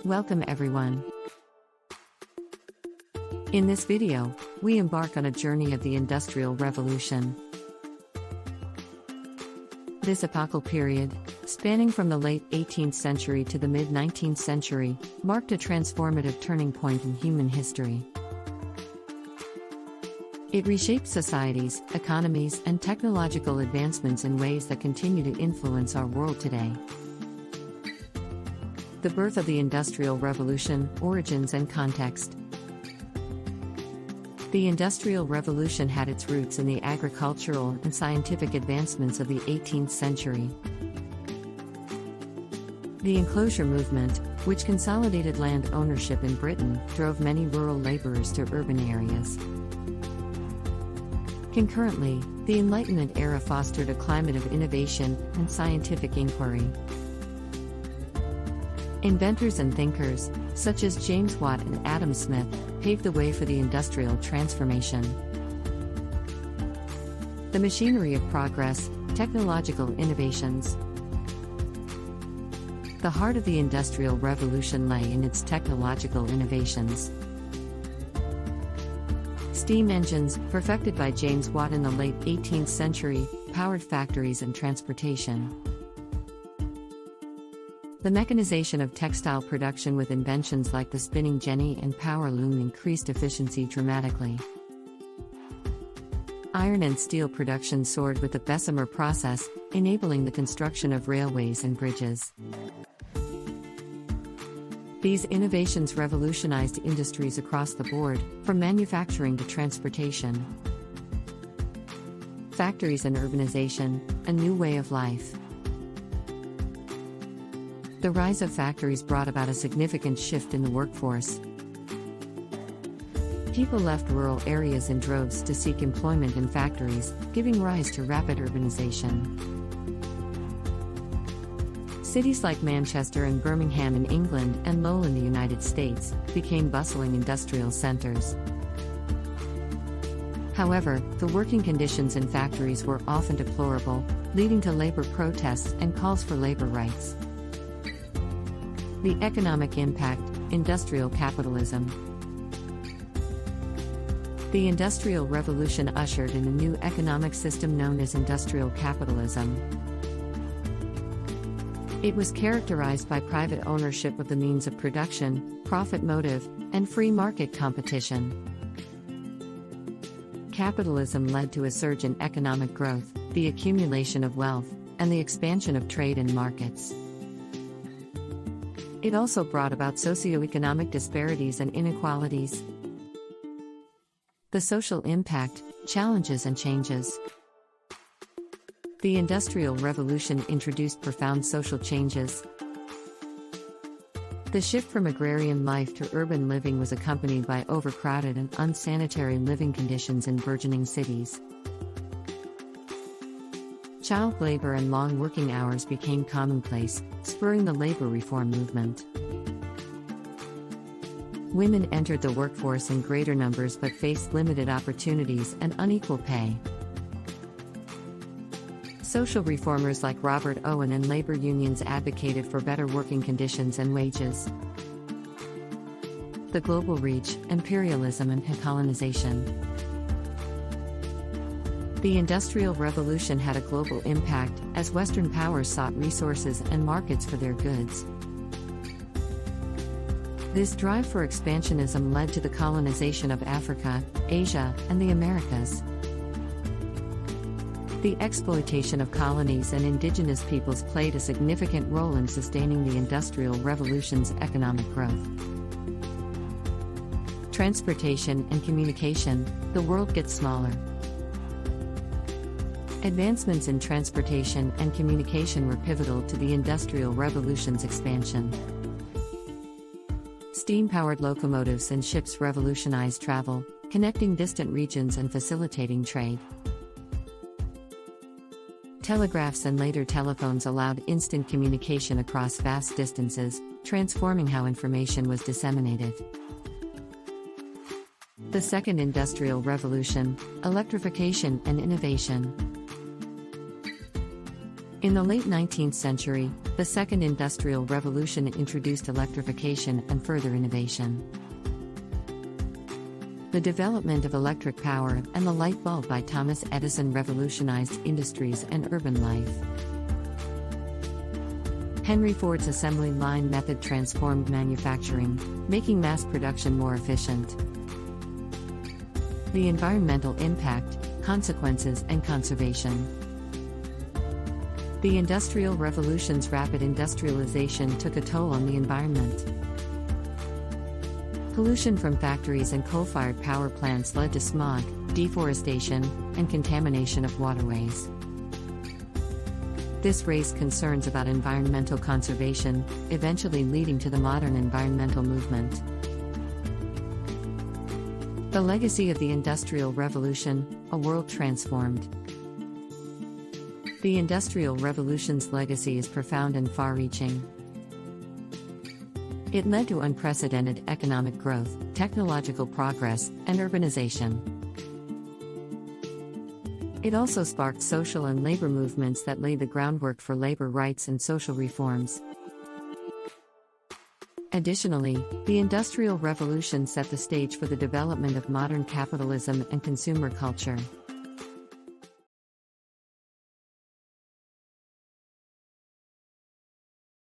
Welcome everyone. In this video, we embark on a journey of the Industrial Revolution. This epochal period, spanning from the late 18th century to the mid-19th century, marked a transformative turning point in human history. It reshaped societies, economies, and technological advancements in ways that continue to influence our world today. The birth of the Industrial Revolution, origins and context. The Industrial Revolution had its roots in the agricultural and scientific advancements of the 18th century. The enclosure movement, which consolidated land ownership in Britain, drove many rural laborers to urban areas. Concurrently, the Enlightenment era fostered a climate of innovation and scientific inquiry. Inventors and thinkers, such as James Watt and Adam Smith, paved the way for the industrial transformation. The machinery of progress, technological innovations. The heart of the Industrial Revolution lay in its technological innovations. Steam engines, perfected by James Watt in the late 18th century, powered factories and transportation. The mechanization of textile production with inventions like the spinning jenny and power loom increased efficiency dramatically. Iron and steel production soared with the Bessemer process, enabling the construction of railways and bridges. These innovations revolutionized industries across the board, from manufacturing to transportation. Factories and urbanization, a new way of life. The rise of factories brought about a significant shift in the workforce. People left rural areas in droves to seek employment in factories, giving rise to rapid urbanization. Cities like Manchester and Birmingham in England and Lowell in the United States became bustling industrial centers. However, the working conditions in factories were often deplorable, leading to labor protests and calls for labor rights. The economic impact, industrial capitalism. The Industrial Revolution ushered in a new economic system known as industrial capitalism. It was characterized by private ownership of the means of production, profit motive, and free market competition. Capitalism led to a surge in economic growth, the accumulation of wealth, and the expansion of trade and markets. It also brought about socioeconomic disparities and inequalities. The social impact, challenges and changes. The Industrial Revolution introduced profound social changes. The shift from agrarian life to urban living was accompanied by overcrowded and unsanitary living conditions in burgeoning cities. Child labor and long working hours became commonplace, spurring the labor reform movement. Women entered the workforce in greater numbers but faced limited opportunities and unequal pay. Social reformers like Robert Owen and labor unions advocated for better working conditions and wages. The global reach, imperialism and colonization. The Industrial Revolution had a global impact, as Western powers sought resources and markets for their goods. This drive for expansionism led to the colonization of Africa, Asia, and the Americas. The exploitation of colonies and indigenous peoples played a significant role in sustaining the Industrial Revolution's economic growth. Transportation and communication, the world gets smaller. Advancements in transportation and communication were pivotal to the Industrial Revolution's expansion. Steam-powered locomotives and ships revolutionized travel, connecting distant regions and facilitating trade. Telegraphs and later telephones allowed instant communication across vast distances, transforming how information was disseminated. The Second Industrial Revolution, electrification and innovation. In the late 19th century, the Second Industrial Revolution introduced electrification and further innovation. The development of electric power and the light bulb by Thomas Edison revolutionized industries and urban life. Henry Ford's assembly line method transformed manufacturing, making mass production more efficient. The environmental impact, consequences, and conservation. The Industrial Revolution's rapid industrialization took a toll on the environment. Pollution from factories and coal-fired power plants led to smog, deforestation, and contamination of waterways. This raised concerns about environmental conservation, eventually leading to the modern environmental movement. The legacy of the Industrial Revolution, a world transformed. The Industrial Revolution's legacy is profound and far-reaching. It led to unprecedented economic growth, technological progress, and urbanization. It also sparked social and labor movements that laid the groundwork for labor rights and social reforms. Additionally, the Industrial Revolution set the stage for the development of modern capitalism and consumer culture.